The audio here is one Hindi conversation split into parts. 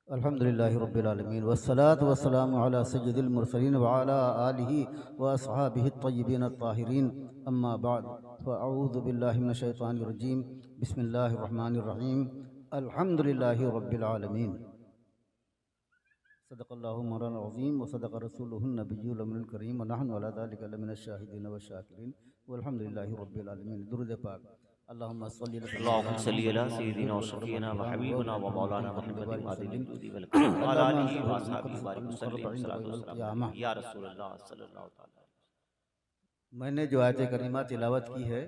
अल्हम्दुलिल्लाहि रब्बिल आलमीन वस्सलातु वस्सलामु अला सय्यिदिल मुरसलीन व अला आलिहि व अस्हाबिहि अत्तय्यिबीन अत्ताहिरीन अम्मा बअद फ़अऊज़ु बिल्लाहि मिनश शैतानिर रजीम बिस्मिल्लाहिर रहमानिर रहीम अल्हम्दुलिल्लाहि रब्बिल आलमीन सदक़ल्लाहु मौलाना अज़ीम व सदक़ रसूलुहुन नबिय्युल अमीनुल करीम व नहनु अला ज़ालिका लमिनश शाहिदीन व शाकिरीन वल्हम्दुलिल्लाहि रब्बिल आलमीन। दुरूद पाक। अल्लाहुम्मा सल्लि अला अल्लाहुम्मा सल्लि अला सय्यिदिना व शफ़ीना व हबीबिना व मौलाना मुहम्मदिन वादिल दूदी वल करम व अला आलिहि व अस्हाबिहि बारिक वसल्लम सल्लल्लाहु अलैहि या रसूलल्लाह सल्लल्लाहु तआला। मैंने जो आयत करीमा तिलावत की है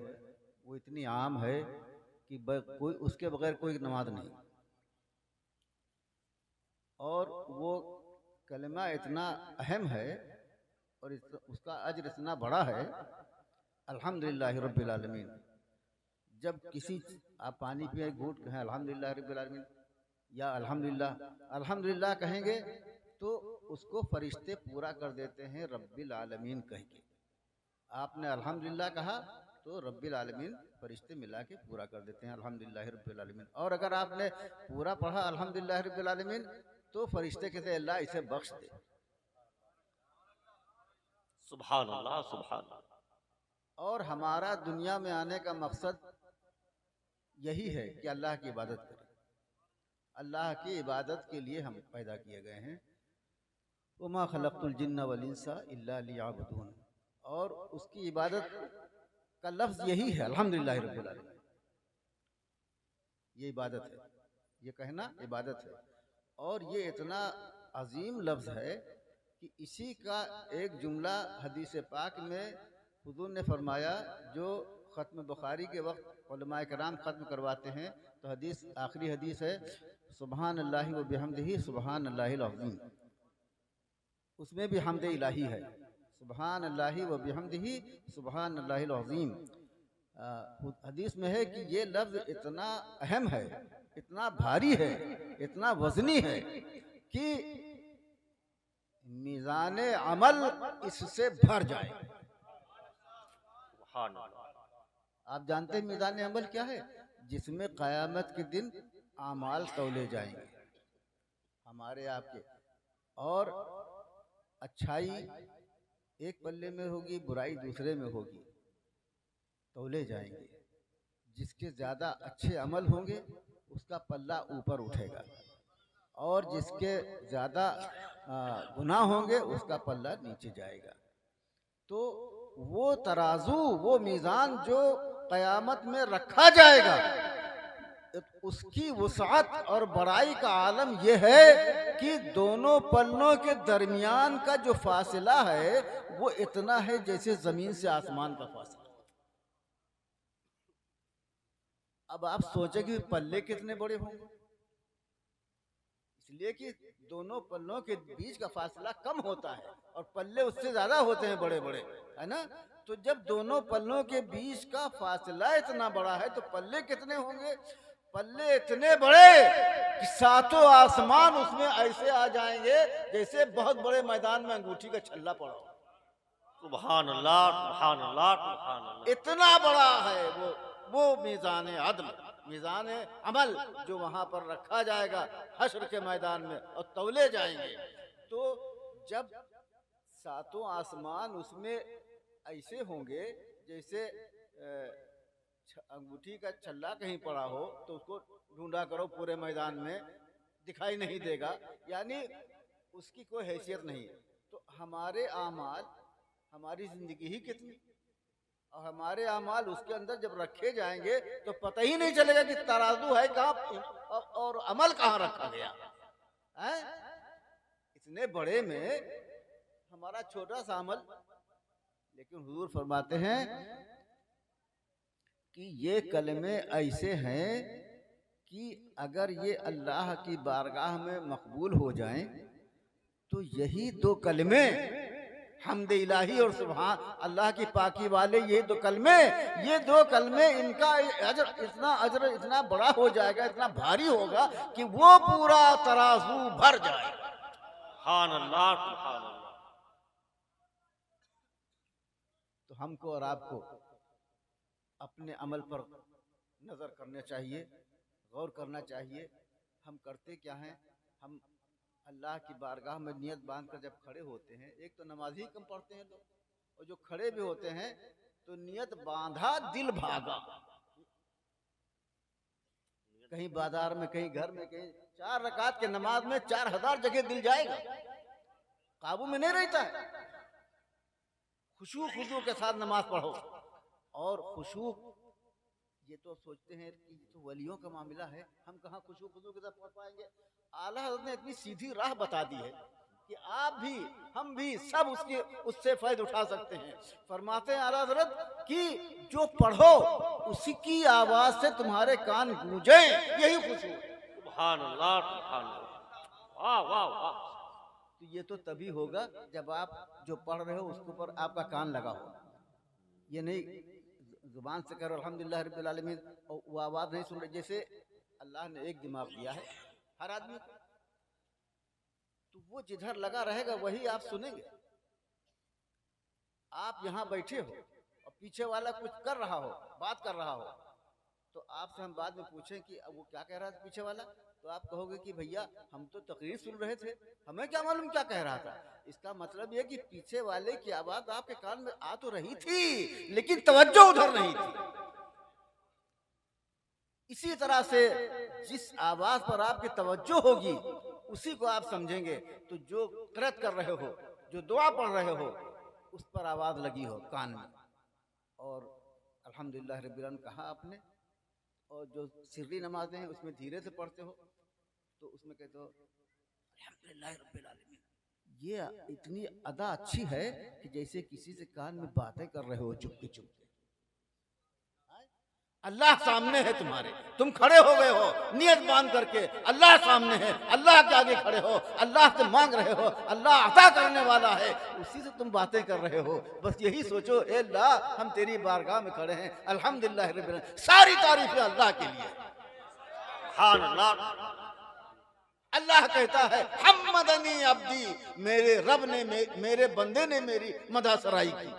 वो इतनी आम है कि कोई उसके बगैर कोई नमाज नहीं, और वो कलमा इतना अहम है और उसका अज्र इतना बड़ा है। अल्हम्दुलिल्लाह रब्बिल आलमीन। जब किसी आप पानी पिए घूंट कहें अल्हम्दुलिल्लाह रब्बिल आलमीन या अल्हम्दुलिल्लाह अल्हम्दुलिल्लाह कहेंगे तो उसको फरिश्ते पूरा कर देते हैं रब्बिल आलमीन कह के। आपने अल्हम्दुलिल्लाह कहा तो रब्बिल आलमीन फरिश्ते मिला के पूरा कर देते हैं अल्हम्दुलिल्लाह रब्बिल आलमीन। और अगर आपने पूरा पढ़ा अल्हम्दुलिल्लाह रब्बिल आलमीन तो फरिश्ते कहते अल्लाह इसे बख्श दे। सुभान अल्लाह सुभान अल्लाह। और हमारा दुनिया में आने का मकसद यही है कि अल्लाह की इबादत करें। अल्लाह की इबादत के लिए हम पैदा किए गए हैं। वमा खलक़तुल जिन्ना वल इंसा इल्ला लियअबुदून। और उसकी इबादत का लफ्ज़ यही है अल्हम्दुलिल्लाह रब्बिल आलमीन। ये इबादत है, ये कहना इबादत है। और ये इतना अजीम लफ्ज़ है कि इसी का एक जुमला हदीस पाक में हुज़ूर ने फरमाया, जो ख़त्म बुखारी के वक्त उलमाए कराम ख़त्म करवाते हैं तो हदीस आखिरी हदीस है सुबहान अल्लाहि व बिहम्दिही सुबहान अल्लाहिल अज़ीम। उसमें भी हम्द इलाही है, सुबहान अल्लाहि व बिहम्दिही सुबहान अल्लाहिल अज़ीम। हदीस में है कि ये लफ्ज़ इतना अहम है, इतना भारी है, इतना वज़नी है कि मीज़ान अमल इससे भर जाए। सुभान अल्लाह। आप जानते हैं मीज़ान अमल क्या है? जिसमें क़यामत के दिन आमाल तौले जाएंगे हमारे आपके, और अच्छाई एक पल्ले में होगी, बुराई दूसरे में होगी, तौले जाएंगे। जिसके ज़्यादा अच्छे अमल होंगे उसका पल्ला ऊपर उठेगा, और जिसके ज़्यादा गुनाह होंगे उसका पल्ला नीचे जाएगा। तो वो तराजू, वो मीज़ान जो क़यामत में रखा जाएगा, उसकी वुसअत और बड़ाई का आलम यह है कि दोनों पन्नों के दरमियान का जो फासला है वो इतना है जैसे जमीन से आसमान का फासला। अब आप सोचें कि पल्ले कितने बड़े होंगे, इसलिए कि दोनों पल्लों के बीच का फासला कम होता है और पल्ले उससे ज्यादा होते हैं, बड़े बड़े, है ना। तो जब दोनों पल्लों के बीच का फासला इतना बड़ा है तो पल्ले कितने होंगे? पल्ले इतने बड़े कि सातों आसमान उसमें ऐसे आ जाएंगे जैसे बहुत बड़े मैदान में अंगूठी का छल्ला पड़ा हो। सुभान अल्लाह सुभान अल्लाह सुभान अल्लाह। इतना बड़ा है वो मीज़ान अदल, मीज़ान अमल जो वहां पर रखा जाएगा हश्र के मैदान में और तौले जाएंगे। तो जब सातों आसमान उसमें ऐसे होंगे जैसे अंगूठी का छल्ला कहीं पड़ा हो तो उसको ढूंढा करो पूरे मैदान में दिखाई नहीं देगा, यानी उसकी कोई हैसियत नहीं है। तो हमारे आमाल, हमारी जिंदगी ही कितनी, और हमारे अमाल उसके अंदर जब रखे जाएंगे तो पता ही नहीं चलेगा कि तराजू है कहाँ और अमल कहाँ रखा गया है। इतने बड़े में हमारा छोटा सा अमल, लेकिन हुजूर फरमाते हैं कि ये कलमे ऐसे हैं कि अगर ये अल्लाह की बारगाह में मकबूल हो जाएं तो यही दो कलमे हम्द इलाही और सुभान अल्लाह की पाकी वाले, ये दो कलमे इनका अजर इतना बड़ा हो जाएगा, इतना भारी होगा कि वो पूरा तराजू भर जाएगा। सुभान अल्लाह सुभान अल्लाह। तो हमको और आपको अपने अमल पर नजर करना चाहिए, गौर करना चाहिए। हम करते क्या हैं हम अल्लाह की बारगाह में नियत बांध कर जब खड़े होते हैं, एक तो नमाज ही कम पढ़ते हैं लोग, और जो खड़े भी होते हैं तो नियत बांधा दिल भागा। कहीं बाजार में, कहीं घर में, कहीं 4 रकात के नमाज में 4000 जगह दिल जाएगा, काबू में नहीं रहता है। खुशू खुशू के साथ नमाज पढ़ो। और खुशू, ये तो सोचते हैं कि तो वलियों का मामला है, हम कहाँ खुशू खुशू के साथ पढ़ पाएंगे। आला हज़रत ने इतनी सीधी राह बता दी है कि आप भी, हम भी सब उससे फायदा उठा सकते हैं। फरमाते हैं आला हज़रत कि जो पढ़ो उसी की आवाज से तुम्हारे कान गूंजे, यही खुशू। सुभान अल्लाह, सुभान अल्लाह, वाह वाह वाह। तो ये तो तभी होगा जब आप जो पढ़ रहे हो उसके ऊपर आपका कान लगा हो। ये नहीं जुबान से करो अल्हम्दुलिल्लाह रब्बिल आलमीन और वो आवाज नहीं सुन रहे। जैसे अल्लाह ने एक दिमाग दिया है हर आदमी को, तो वो जिधर लगा रहेगा वही आप सुनेंगे। आप यहाँ बैठे हो और पीछे वाला कुछ कर रहा हो, बात कर रहा हो, तो आपसे हम बाद में पूछें कि वो क्या कह रहा था पीछे वाला, तो आप कहोगे कि भैया हम तो तकरीर सुन रहे थे, हमें क्या मालूम क्या कह रहा था। इसका मतलब ये कि पीछे वाले की आवाज आपके कान में आ तो रही थी, लेकिन तवज्जो उधर नहीं थी। इसी तरह से जिस आवाज पर आपकी तवज्जो होगी उसी को आप समझेंगे। तो जो क़िरात कर रहे हो, जो दुआ पढ़ रहे हो, उस पर आवाज लगी हो कान में। और अल्हम्दुलिल्लाह रब्बिल आलमीन कहा आपने। और जो सिर्री नमाजें हैं उसमें धीरे से पढ़ते हो तो उसमें कहते हो अल्हम्दुलिल्लाह रब्बिल आलमीन। ये इतनी अदा अच्छी है कि जैसे किसी से कान में बातें कर रहे हो चुपके चुपके। अल्लाह सामने है तुम्हारे, तुम खड़े हो गए हो नियत बांध करके, अल्लाह सामने है, अल्लाह के आगे खड़े हो, अल्लाह से मांग रहे हो, अल्लाह अता करने वाला है, उसी से तुम बातें कर रहे हो। बस यही सोचो, ए अल्लाह हम तेरी बारगाह में खड़े हैं, अल्हम्दुलिल्लाह रब्बिल आलमीन, सारी तारीफें अल्लाह के लिए। सुभान अल्लाह। अल्लाह कहता है हम्मदनी अब्दी, मेरे रब ने, मेरे बंदे ने मेरी मदह सराई की।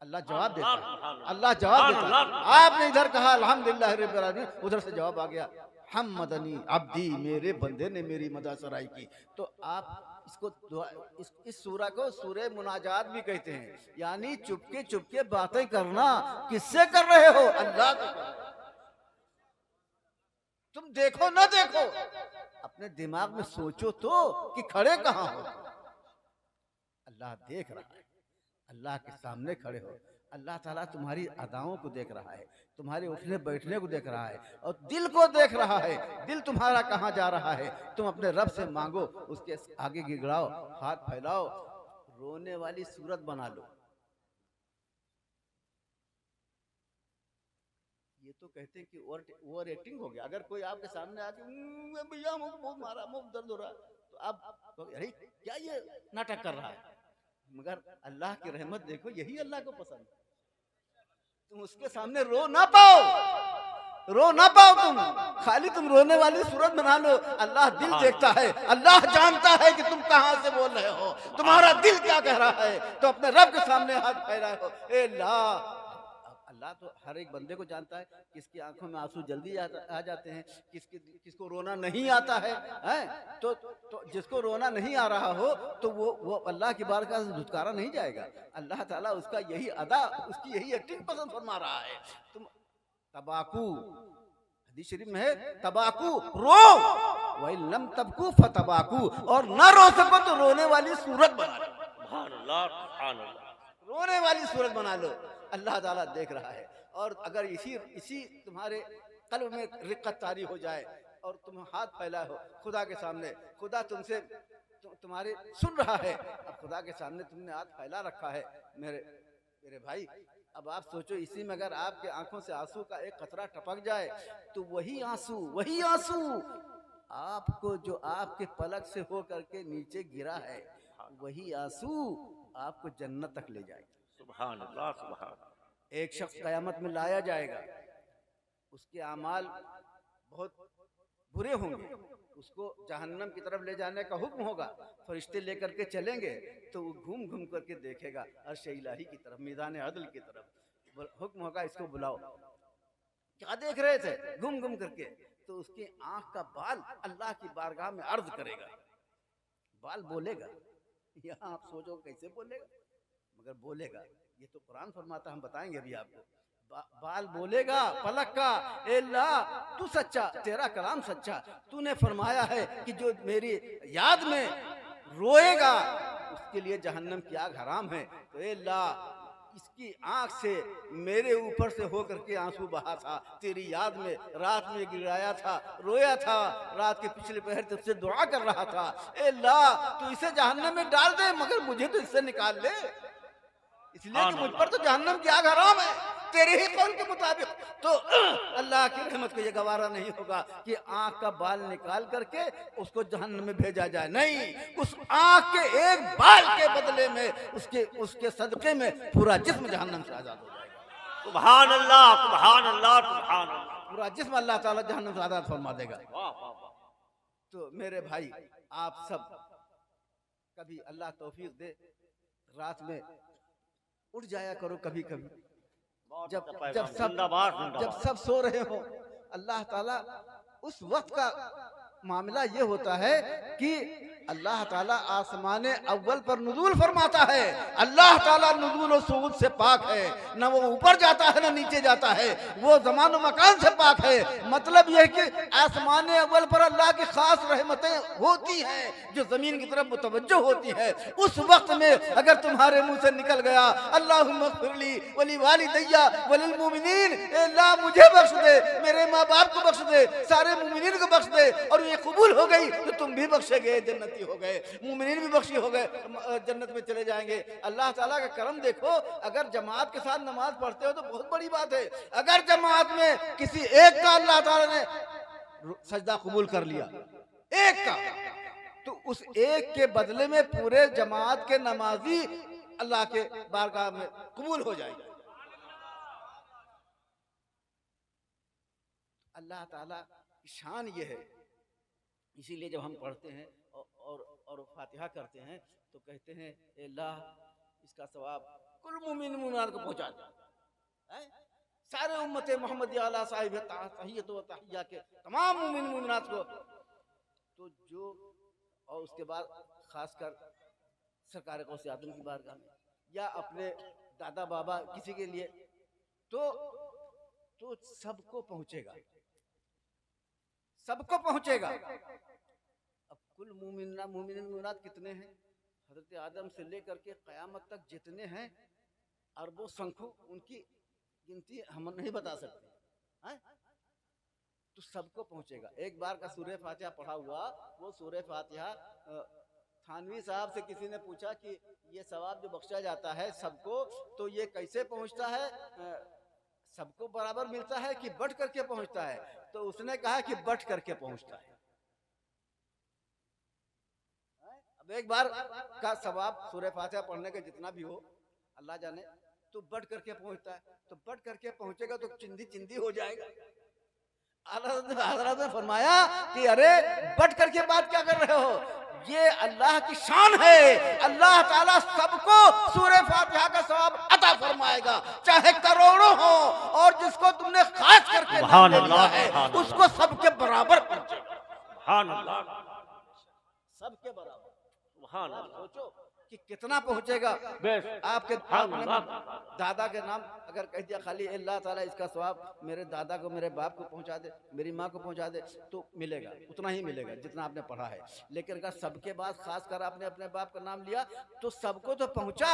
अल्लाह जवाब देता है, अल्लाह जवाब देता है। आपने इधर कहा अल्हम्दुलिल्लाह रब्बिल आलमीन, उधर से जवाब आ गया हम्मदनी अब्दी, मेरे बंदे ने मेरी मदह सराई की। तो आप इसको इस सूरा को सूरे मुनाजात भी कहते हैं, यानी चुपके चुपके बातें करना। किससे कर रहे हो? अल्लाह से। तुम देखो ना देखो, अपने दिमाग में सोचो तो कि खड़े कहाँ हो। अल्लाह देख रहा है, अल्लाह के सामने खड़े हो। अल्लाह ताला तुम्हारी अदाओं को देख रहा है, तुम्हारे उठने बैठने को देख रहा है, और दिल को देख रहा है। दिल तुम्हारा कहाँ जा रहा है। तुम अपने रब से मांगो, उसके आगे गिड़गिड़ाओ, हाथ फैलाओ, रोने वाली सूरत बना लो। ये तो कहते हैं कि ओवर एक्टिंग हो गया। अगर कोई आपके सामने आके भैया मुझे बहुत मारा, मुझे दर्द हो रहा है, तो आप अरे क्या ये नाटक कर रहा है। मगर अल्लाह की रहमत देखो, यही अल्लाह को पसंद है। तुम उसके सामने रो ना पाओ, रो ना पाओ, तुम खाली तुम रोने वाली सूरत बना लो। अल्लाह दिल देखता है, अल्लाह जानता है कि तुम कहां से बोल रहे हो, तुम्हारा दिल क्या कह रहा है। तो अपने रब के सामने हाथ फैलाए हो। ए अल्लाह, अल्लाह तो हर एक बंदे को जानता है, किसकी आंखों में आंसू जल्दी आ जाते हैं, किसको रोना नहीं आता है, हैं? तो जिसको रोना नहीं आ रहा हो तो वो अल्लाह की बारगाह से धुतकारा नहीं जाएगा। अल्लाह ताला उसका यही अदा, उसकी यही एक्टिंग पसंद फरमा रहा है। तुम तबाकू, हदीस शरीफ में है तबाकू रो, वही लम तबकू फतबाकू, और ना रो सको तो रोने वाली सूरत बना लो। सुभान अल्लाह, सुभान अल्लाह। रोने वाली सूरत बना लो, अल्लाह ताला देख रहा है। और अगर इसी तुम्हारे कल्ब में रिक्कत तारी हो जाए और तुम हाथ फैलाए हो खुदा के सामने, खुदा तुमसे तुम्हारे सुन रहा है, अब खुदा के सामने तुमने हाथ फैला रखा है मेरे भाई। अब आप सोचो, इसी में अगर आपके आंखों से आंसू का एक कतरा टपक जाए तो वही आंसू आपको, जो आपके पलक से हो करके नीचे गिरा है, वही आंसू आपको जन्नत तक ले जाएगा। सुभान अल्लाह, सुभान। एक शख्स कयामत में लाया जाएगा, उसके अमाल बहुत बुरे होंगे, उसको जहन्नम की तरफ ले जाने का हुक्म होगा। फरिश्ते लेकर के चलेंगे तो वो घूम घूम करके देखेगा अर्श इलाही की तरफ, मैदान अदल की तरफ। हुक्म होगा इसको बुलाओ। क्या देख रहे थे? घूम घूम करके। तो उसके आंख का बाल अल्लाह की बारगाह में अर्ज करेगा। बाल बोलेगा, यहाँ आप सोचो कैसे बोलेगा, मगर बोलेगा। ये तो कुरान फरमाता, हम बताएंगे अभी आपको। बाल बोलेगा पलक का, ए अल्लाह तू सच्चा, तेरा कलाम सच्चा, तूने फरमाया है कि जो मेरी याद में रोएगा उसके लिए जहन्नम की आग हराम है। तो ए अल्लाह इसकी आंख से मेरे ऊपर से होकर के आंसू बहा था, तेरी याद में रात में गिराया था, रोया था, रात के पिछले पहर तुझसे दुआ कर रहा था। ए अल्लाह तू इसे जहन्नम में डाल दे, मगर मुझे तो इससे निकाल ले, इसलिए कि मुझ पर तो जहन्नम की आग हराम है तेरे ही कौल के मुताबिक। तो अल्लाह की रहमत को ये गवारा नहीं होगा कि आंख का बाल निकाल करके उसको जहन्नम में भेजा जाए। नहीं, उस आंख के एक बाल के बदले में उसके सदके में पूरा जिस्म जहन्नम से आजाद हो जाएगा। सुभान अल्लाह, सुभान अल्लाह, सुभान अल्लाह। पूरा जिस्म अल्लाह ताला जहन्नम से आजाद फरमा देगा। तो मेरे भाई, आप सब कभी अल्लाह तौफीक दे रात में उठ जाया करो कभी कभी, जब सब सो रहे हो। अल्लाह ताला उस वक्त का मामला ये होता है कि अल्लाह ताला आसमान अव्वल पर नुज़ूल फरमाता है। अल्लाह ताला नुज़ूल और सुऊद से पाक है, न वो ऊपर जाता है न नीचे जाता है, वो ज़मान और मकान से पाक है। मतलब यह है कि आसमान अव्वल पर अल्लाह की खास रहमतें होती हैं जो ज़मीन की तरफ मुतवज्जो होती है। उस वक्त में अगर तुम्हारे मुंह से निकल गया अल्लाहुम्मा ग़फ़िरली वली वालिदैया वलिल मुमिनीन, अल्लाह मुझे बख्श दे, मेरे माँ बाप को बख्श दे, सारे मुमिनीन को बख्श दे, और ये कबूल हो गई तो तुम भी बख्शे गए, जन्नती हो गए, मुमिनीन भी बख्शी हो गए, जन्नत में चले जाएंगे। अल्लाह ताला का करम देखो, अगर जमात के साथ नमाज पढ़ते हो तो बहुत बड़ी बात है। अगर जमात में किसी एक का अल्लाह ताला ने सजदा कबूल कर लिया, एक का, तो उस एक के बदले में पूरे जमात के नमाजी अल्लाह के बारगाह में कबूल हो जाएंगे। अल्लाह ताला की शान ये है। इसीलिए जब हम पढ़ते हैं और फातिहा करते हैं तो कहते हैं अल्लाह इसका सवाब कुल मोमिन मुमिनात को पहुंचा दे, सारे उम्मत मोहम्मद आला साहिब तहियत व तहिया के तमाम मोमिन मुमिनात को। तो जो और उसके बाद खासकर सरकार गौसे आदम की बारगाह में या अपने दादा बाबा किसी के लिए, तो सबको पहुंचेगा, सबको पहुंचेगा। अब कुल मुमिनात कितने हैं? हजरत आदम से लेकर के क़यामत तक जितने हैं अरबों संख्यों, उनकी गिनती हम नहीं बता सकते हैं। तो सबको पहुंचेगा। एक बार का सूरह फातिहा पढ़ा हुआ, वो सूरह फातिहा थानवी साहब से किसी ने पूछा कि ये सवाब जो बख्शा जाता है सबको, तो ये कैसे पहुंचता है, सबको बराबर मिलता है कि बट करके पहुंचता है? तो उसने कहा कि बट करके पहुंचता है। अब एक बार का सवाब सूरह फातिहा पढ़ने का जितना भी हो अल्लाह जाने, तो बट करके पहुंचता है। तो बट करके पहुंचेगा तो चिंदी चिंदी हो जाएगा। हज़रत ने फरमाया कि अरे बट करके बात क्या कर रहे हो, ये अल्लाह की शान है। अल्लाह ताला सबको सूरह फातिहा का सवाब अता फरमाएगा, चाहे करोड़ों हो, और जिसको तुमने खास करके नाम लिया है उसको सबके बराबर पहुंचेगा, सबके बराबर। सोचो कि कितना पहुंचेगा। आपके दादा के नाम अगर कह दिया खाली अल्लाह ताला इसका सवाब मेरे दादा को, मेरे बाप को पहुंचा दे, मेरी माँ को पहुंचा दे, तो मिलेगा, उतना ही मिलेगा जितना आपने पढ़ा है। लेकिन अगर सबके बाद खास कर आपने अपने बाप का नाम लिया तो सबको तो पहुंचा,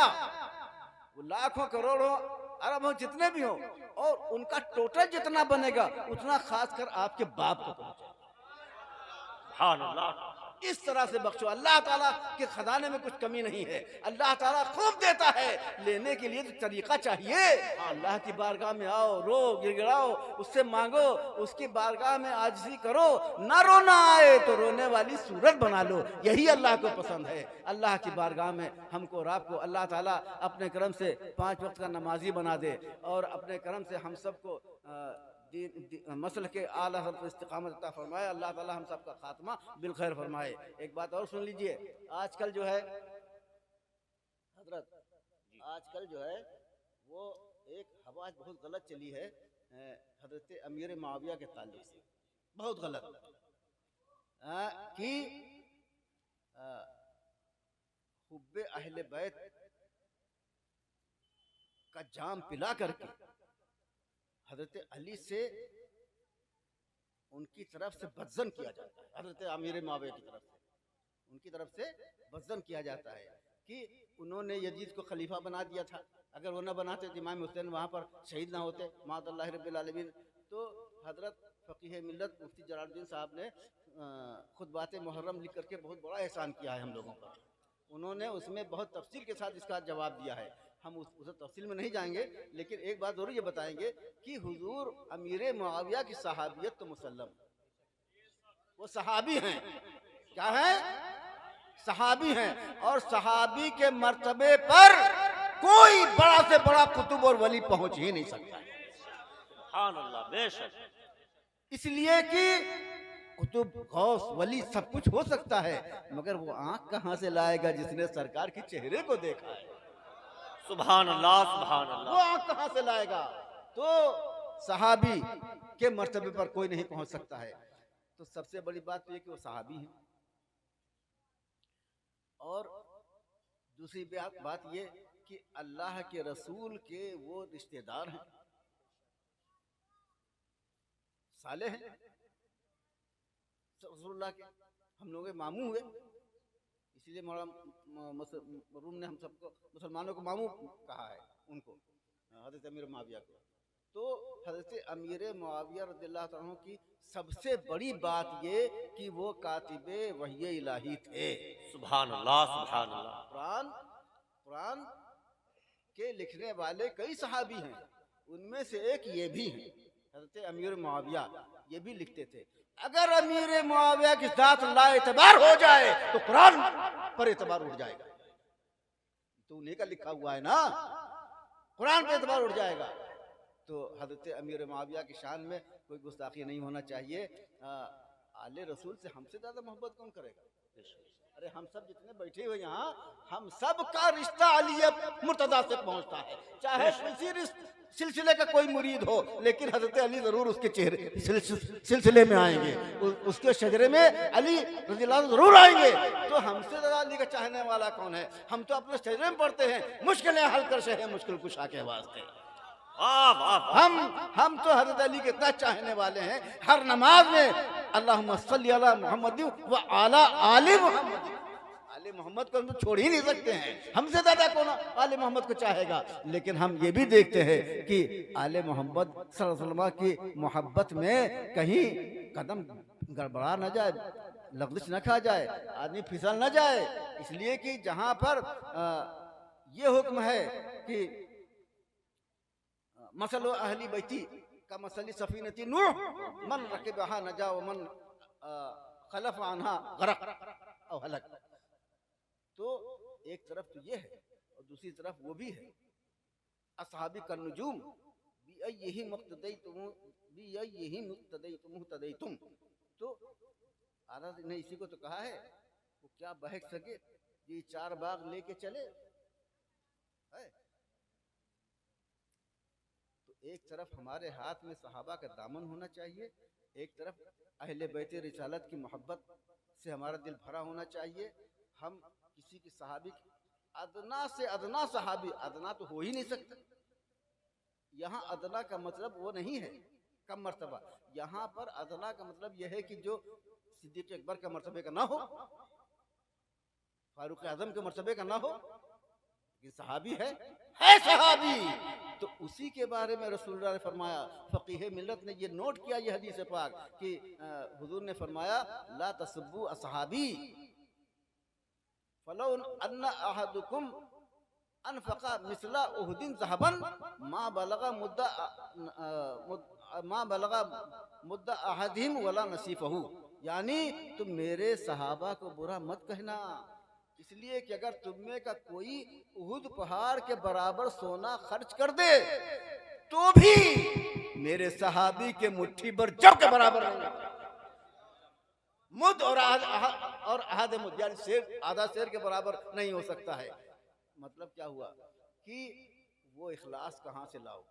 वो लाखों करोड़ों अरबों जितने भी हो, और उनका टोटल जितना बनेगा उतना खास कर आपके बाप को पहुंचा। इस तरह से बख्शो। अल्लाह ताला के खजाने में कुछ कमी नहीं है। अल्लाह ताला खूब देता है, लेने के लिए तो तरीका चाहिए। अल्लाह की बारगाह में आओ, रो गिड़गिड़ाओ, उससे मांगो, उसकी बारगाह में आजिज़ी करो। ना रोना आए तो रोने वाली सूरत बना लो, यही अल्लाह को पसंद है। अल्लाह की बारगाह में हमको और आपको अल्लाह ताला अपने करम से 5 वक्त का नमाजी बना दे, और अपने करम से हम सबको मसल के आला इस्तिकामत अता फरमाए। अल्लाह ताला हम सबका खात्मा बिल खैर फरमाए। एक बात और सुन लीजिए, आजकल जो है हजरत, आजकल जो है वो एक हवा बहुत गलत चली है हजरत अमीर मुआविया के ताल्लुक से। बहुत गलत कि हुब्बे अहले बैत का जाम पिला करके हजरत अली से उनकी तरफ से बदजन किया जाता है, हजरत अमीर मुआविया की तरफ से उनकी तरफ से बदजन किया जाता है कि उन्होंने यजीद को खलीफा बना दिया था, अगर वो न बनाते तो इमाम हुसैन वहाँ पर शहीद ना होते माअल्लाह रब्बिल आलमीन। तो हजरत फ़कीह मिल्लत मुफ्ती जलालुद्दीन साहब ने खुतबात मुहर्रम लिख करके बहुत बड़ा एहसान किया है हम लोगों पर। उन्होंने उसमें बहुत तफसील के साथ इसका जवाब दिया है, हम उसे तफसील में नहीं जाएंगे, लेकिन एक बात जरूर ये बताएंगे कि हुजूर अमीर मुआविया की सहाबियत तो मुसल्लम, वो सहाबी हैं, क्या है, सहाबी हैं, और सहाबी के मर्तबे पर कोई बड़ा से बड़ा कुतुब और वली पहुंच ही नहीं सकता। सुभान अल्लाह, बेशक। इसलिए कि कुतुब गौस वली सब कुछ हो सकता है, मगर वो आंख कहां से लाएगा जिसने सरकार के चेहरे को देखा है। सुभान अल्लाह, सुभान अल्लाह। वो आंख कहां से लाएगा? तो सहाबी के मर्तबे पर कोई नहीं पहुंच सकता है। तो सबसे बड़ी बात तो ये कि वो सहाबी हैं। और दूसरी बात ये कि अल्लाह के रसूल के वो रिश्तेदार हैं, साले हैं रसूलुल्लाह के, हम लोग के मामू हुए, इसलिए रूम ने हम सबको मुसलमानों को मामू कहा है उनको, हज़रत अमीर मुआविया को। तो हज़रत अमीर मुआविया रज़ियल्लाहु अन्हु की सबसे बड़ी बात ये कि वो कातिबे वही इलाही थे। सुभान अल्लाह, सुभान अल्लाह। कुरान के लिखने वाले कई सहाबी हैं, उनमें से एक ये भी है, हज़रत अमीर मुआविया ये भी लिखते थे अगर अमीर मुआविया के साथ ला एतबार हो जाए तो कुरान पर एतबार उठ जाएगा। तो उन्हीं का लिखा हुआ है ना, कुरान पर एतबार उठ जाएगा। तो हज़रत अमीर मुआविया की शान में कोई गुस्ताखी नहीं होना चाहिए। आले रसूल से हमसे ज्यादा मोहब्बत कौन करेगा? अरे हम सब जितने बैठे हुए यहाँ, हम सब का रिश्ता अली मुर्तजा से पहुँचता है, चाहे किसी सिलसिले का कोई मुरीद हो, लेकिन हजरत अली जरूर उसके चेहरे सिलसिले में आएंगे, उसके शजरे में अली रज़ियल्लाहु अन्हु जरूर आएंगे। तो हमसे ज्यादा अली का चाहने वाला कौन है? हम तो अपने शजरे में पढ़ते हैं, मुश्किलें हल कर शहे मुश्किल कुशा के वास्ते। हम तो हजरत अली के इतना चाहने वाले हैं, हर नमाज में अल्लाहुम्मा सल्ली अला मुहम्मद व अला आले मुहम्मद, आले मोहम्मद को हम तो छोड़ ही नहीं सकते हैं। हमसे ज्यादा कौन आले मोहम्मद को चाहेगा? लेकिन हम ये भी देखते हैं कि आले मोहम्मद सल्लल्लाहु अलैहि वसल्लम की मोहब्बत में कहीं कदम गड़बड़ा न जाए, लग़ज़िश न खा जाए, आदमी फिसल न जाए। इसलिए कि जहाँ पर ये हुक्म है कि मसल अहली बैती का मसली सफीनती नूह मन रकिबहा नजा व मन खलफ अन्हा गरक औ हलक। तो एक तरफ तो ये है और दूसरी तरफ वो भी है, असहाबी का नुजूम यही मुक्तदई तुम। तो आरज़ ने इसी को तो कहा है, वो क्या बहक सके ये चार बाग लेके चले है। तो एक तरफ हमारे हाथ में सहाबा का दामन होना चाहिए, एक तरफ अहले बैत रिसालत की मोहब्बत से हमारा दिल भरा होना चाहिए। हम किसी की सहाबी अदना से अदना सहाबी, अदना तो हो ही नहीं सकता। यहाँ अदना का मतलब वो नहीं है कम मर्तबा, यहाँ पर अदना का मतलब यह है कि जो सिद्दीक़ अकबर का मर्तबे का ना हो, फारूक आजम के मर्तबे का ना हो, ये सहाबी है सहाबी। तो उसी के बारे में रसूलुल्लाह ने फरमाया, फ़क़ीह मिल्लत ने ये नोट किया ये हदीस पाक कि हुजूर ने फरमाया ला तसब्बू असहाबी फलौ अन्ना अहदुकुम अनफ़क़ा मिसला उहुदिन ज़हबन मा बलगा मुद्दा अहदिहिम वला नसीफ़हु। यानी तुम मेरे सहाबा को बुरा मत कहना, इसलिए कि अगर तुम में का कोई उहुद पहाड़ के बराबर सोना खर्च कर दे तो भी मेरे सहाबी के मुट्ठी भर जब के बराबर नहीं। मुद और अहद मुद यानी शेर, आधा शेर के बराबर नहीं हो सकता है। मतलब क्या हुआ कि वो इखलास कहाँ से लाओ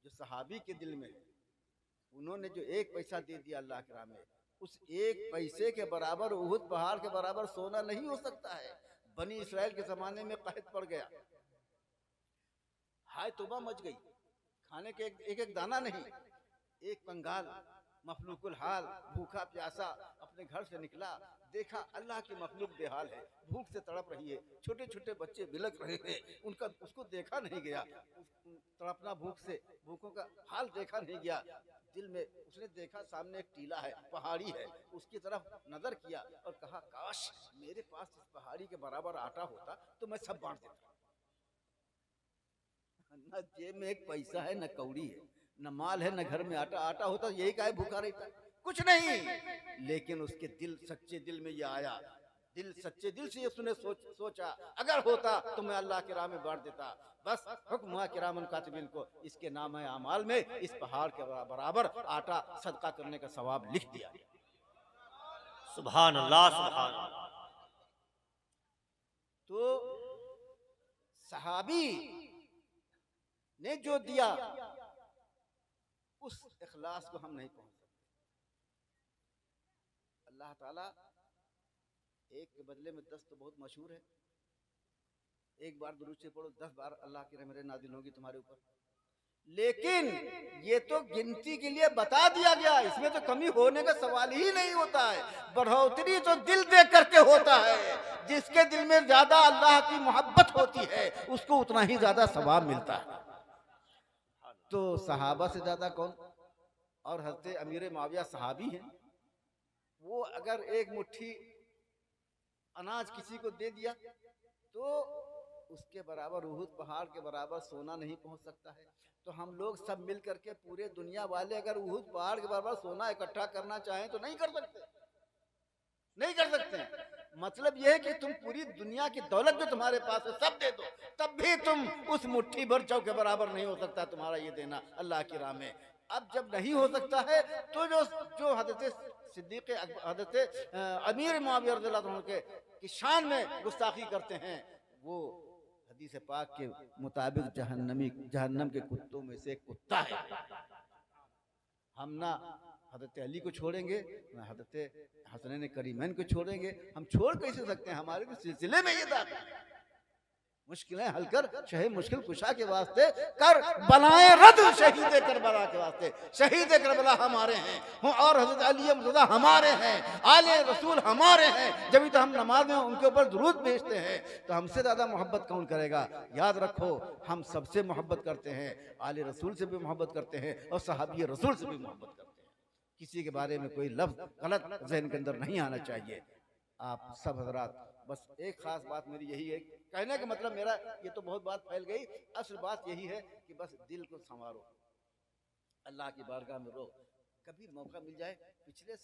जो सहाबी के दिल में उन्होंने जो एक पैसा दे दिया अल्लाह के राह में, उस एक पैसे के बराबर उहुद पहाड़ के बराबर सोना नहीं हो सकता है। बनी इसराइल के जमाने में कहत पड़ गया, हाय तौबा मच गई, खाने के एक एक दाना नहीं। एक कंगाल मखलूकुल हाल भूखा प्यासा अपने घर से निकला, देखा अल्लाह की मखलूक बेहाल है, भूख से तड़प रही है, छोटे छोटे बच्चे बिलक रहे थे, उसको देखा नहीं गया, तड़पना भूख से, भूखों का हाल देखा नहीं गया। दिल में उसने देखा सामने एक टीला है, पहाड़ी है, उसकी तरफ नजर किया और कहा काश मेरे पास इस पहाड़ी के बराबर आटा होता तो मैं सब बांट देता। न जेब में एक पैसा है, न कौड़ी है, न माल है, न घर में आटा। आटा होता यही काहे भूखा रहता, कुछ नहीं। लेकिन उसके दिल, सच्चे दिल में ये आया, सच्चे दिल से उसने सोचा अगर होता तो मैं अल्लाह के राह में बांट देता। बस हुक्म हुआ किरामन कातिबिन को, इसके नाम है अमाल में इस पहाड़ के बराबर आटा सदका करने का सवाब लिख दिया। सुभान अल्लाह, सुभान अल्लाह। तो सहाबी ने जो दिया उस इखलास को हम नहीं पहुंच सकते। अल्लाह ताला एक के बदले में 10 तो बहुत मशहूर है। एक बार दुरूद से पढ़ो 10 बार अल्लाह की रहमत नाज़िल होगी तुम्हारे ऊपर। लेकिन ये तो गिनती के लिए बता दिया गया, इसमें तो कमी होने का सवाल ही नहीं होता है। बढ़ोतरी तो दिल देख करके होता है। जिसके दिल में ज्यादा अल्लाह की मोहब्बत होती है उसको उतना ही ज्यादा सवाब मिलता है। तो सहाबा से ज्यादा कौन? और हज़रत अमीर मुआविया सहाबी हैं। वो अगर एक मुट्ठी अनाज किसी को दे दिया तो उसके बराबर उहुद पहाड़ के बराबर सोना नहीं पहुंच सकता है। तो हम लोग सब मिल करके पूरे दुनिया वाले अगर उहुद पहाड़ के बराबर सोना इकट्ठा करना चाहें तो नहीं कर सकते, नहीं कर सकते। मतलब यह है कि तुम पूरी दुनिया की दौलत जो तुम्हारे पास है सब दे दो, तब भी तुम उस मुट्ठी भर चाव के बराबर नहीं हो सकता तुम्हारा ये देना अल्लाह की राह में। अब जब नहीं हो सकता है तो जो हज़रत सिद्दीक़ हज़रत अमीर मुआविया रज़ियल्लाहु अन्हु की शान में गुस्ताखी करते हैं, वो हदीस पाक के मुताबिक जहन्नम के कुत्तों में से एक कुत्ता है। हम ना हज़रत अली को छोड़ेंगे, ना हज़रत हसनैन करीमैन को छोड़ेंगे। हम छोड़ कैसे सकते हैं? हमारे तो सिलसिले में ये दाखिल। मुश्किलें हल कर शहीद मुश्किल कुशा के वास्ते कर बनाए रद शहीद करबला के वास्ते। शहीद करबला हमारे हैं और हज़रत अली मुर्तज़ा हमारे हैं, आले रसूल हमारे हैं। जब तो हम नमाज में उनके ऊपर दुरूद भेजते हैं तो हमसे ज़्यादा मोहब्बत कौन करेगा? याद रखो, हम सबसे मोहब्बत करते हैं, आले रसूल से भी मोहब्बत करते हैं और सहाबी रसूल से भी मोहब्बत करते हैं। किसी के बारे में कोई लफ्ज़ गलत ज़हन के अंदर नहीं आना चाहिए। आप सब हजरात, बस एक खास बात मेरी यही है, कहने का मतलब मेरा, ये तो बहुत बात फैल गई, असल बात यही है कि बस दिल को संवारो, अल्लाह की बारगाह में रो। कभी मौका मिल जाए, पिछले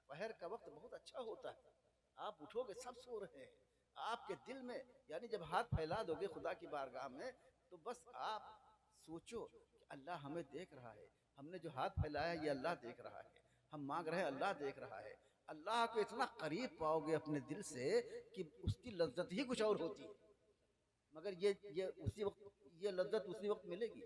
पहर का वक्त बहुत अच्छा होता है, आप उठोगे सब सो रहे हैं, आपके दिल में यानी जब हाथ फैला दोगे खुदा की बारगाह में तो बस आप सोचो कि अल्लाह हमें देख रहा है, हमने जो हाथ फैलाया ये अल्लाह देख रहा है, हम मांग रहे हैं अल्लाह देख रहा है। अल्लाह को इतना करीब पाओगे अपने दिल से कि उसकी लज्जत ही कुछ और होती है। मगर ये उसी वक्त, ये लज्जत उसी वक्त मिलेगी।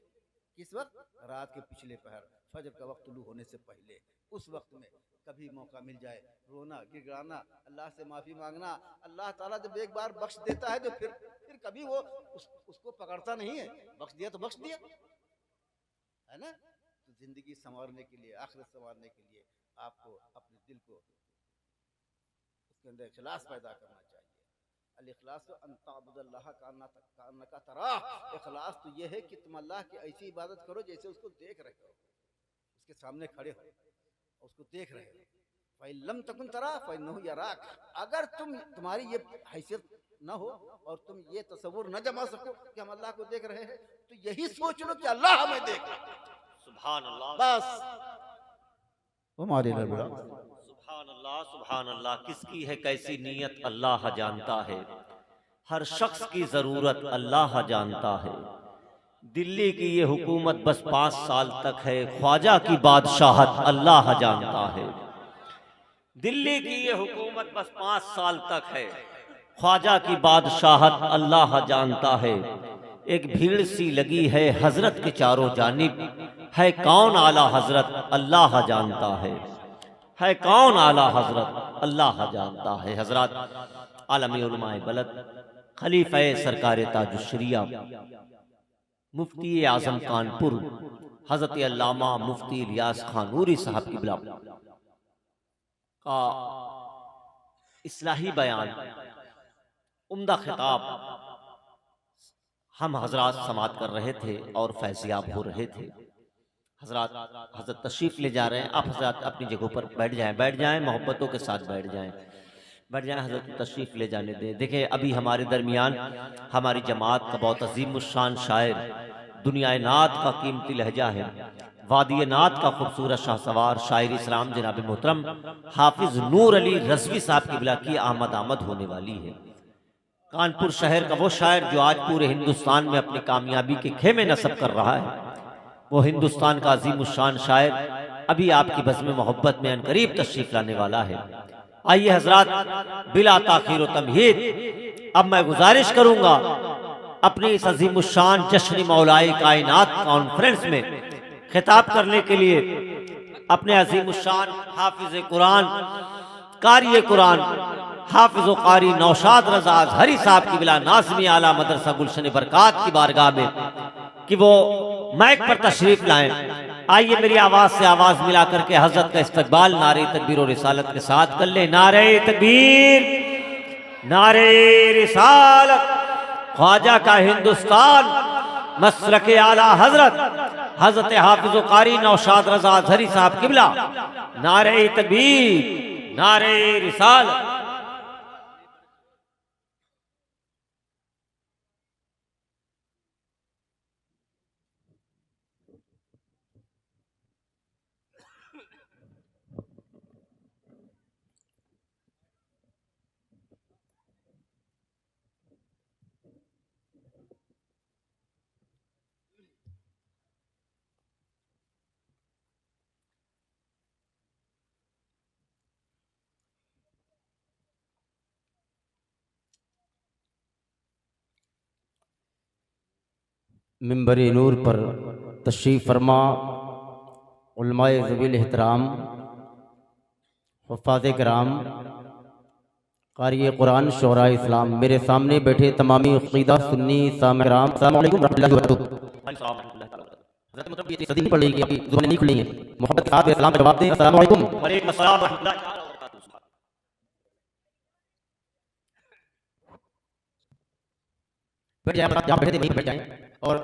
किस वक्त? रात के पिछले पहर, फजर का वक्त तुलू होने से पहले। उस वक्त में कभी मौका मिल जाए, रोना गिड़गिड़ाना, अल्लाह से माफ़ी मांगना। अल्लाह ताला जब एक बार बख्श देता है तो फिर कभी वो उसको पकड़ता नहीं है। बख्श दिया तो बख्श दिया, है ना। तो जिंदगी संवारने के लिए, आखिरत संवारने के लिए आपको अपने दिल को उसके अंदर इखलास पैदा करना चाहिए। अल-इखलास अंताबुदल्लाह का तराह। इखलास तो यह है कि तुम अल्लाह की ऐसी इबादत करो जैसे उसको देख रहे हो, उसके सामने खड़े हो, उसको देख रहे हो। फ़इल्लम तकुन तरा फ़इन्नहु यराक। अगर तुम्हारी ये हैसियत न हो और तुम ये तसव्वुर न जमा सको कि हम अल्लाह को देख रहे हैं, तो यही सोच लो कि अल्लाह हमें देख रहा है। सुभान अल्लाह, बस हमारे सुभान अल्लाह, सुभान अल्लाह। किसकी है कैसी नीयत अल्लाह जानता है, हर शख्स की जरूरत अल्लाह जानता है। दिल्ली की ये हुकूमत बस 5 साल तक है, ख्वाजा की बादशाहत अल्लाह जानता है। दिल्ली की ये हुकूमत बस 5 साल तक है, ख्वाजा की बादशाहत अल्लाह जानता है। एक भीड़ सी लगी है हजरत के चारों जानिब, है कौन आला हजरत अल्लाह जानता है कौन आला हजरत अल्लाह जानता है। हजरत आलमी उलमाए बलद खलीफा सरकार ताजुश्शरिया मुफ्ती आजम कानपुर हजरत अल्लामा मुफ्ती इलियास खान नूरी साहब की बिला का इस्लाही बयान उम्दा खिताब हम हजरात समात कर रहे थे और फैज़याब हो रहे थे। हजरत तशरीफ ले जा रहे हैं। आप हजरत अपनी जगहों पर बैठ जाएं, मोहब्बतों के साथ बैठ जाएं। हजरत तशरीफ ले जाने दें। देखिए अभी हमारे दरमियान हमारी जमात का बहुत अजीम शान शायर, दुनिया नात का कीमती लहजा है, वादी नात का खूबसूरत शाहसवार शायर इस्लाम जनाब मोहतरम हाफिज नूर अली रज़वी साहब की बिला की आमद होने वाली है। कानपुर शहर का वो शायर जो आज पूरे हिंदुस्तान में अपनी कामयाबी के खेमे नस्ब कर रहा है, वो हिंदुस्तान का अजीम शान शायर अभी आपकी बज़्म मोहब्बत में अनकरीब तशरीफ लाने वाला है। आइए हजरात बिला ताखीर व तमहीद अब मैं गुजारिश करूंगा अपनी इस अजीम शान जश्न मौलाए कायनात कॉन्फ्रेंस में खिताब करने के लिए अपने अजीम शान हाफिज कुरान कारी कुरान हाफिज कारी नौशाद रजा अज़हरी साहब की बिला नाज़मी आला मदरसा गुलशन बरकात की बारगाह में कि वो माइक पर तशरीफ लाएं। आइए मेरी आवाज से आवाज मिला करके हजरत का इस्तकबाल नारे तकबीर और रिसालत के साथ कर ले। नारे तकबीर, नारे रिसालत, ख्वाजा का हिंदुस्तान, मसलक आला हजरत हाफिज कारी नौशाद रजा अज़हरी साहब किबला, नारे तकबीर, नारे रिसालत। मिंबर नूर पर तशरीफ़ फरमा उलमाए ज़वील एहतराम, हुफ़ाज़ किराम, कारी कुरान, शोहरा इस्लाम, मेरे सामने बैठे तमामी अक़ीदा सुन्नी सामे किराम, अस्सलामु अलैकुम रहमतुल्लाहि व बरकातुहू। ये सदी पढ़ लेगी, अभी ज़ुबानें नहीं खुली हैं। मोहब्बत के साथ इस्लाम का जवाब दें, अस्सलामु अलैकुम। बैठ जाए, जहाँ बैठे थे वहीं बैठ जाएं और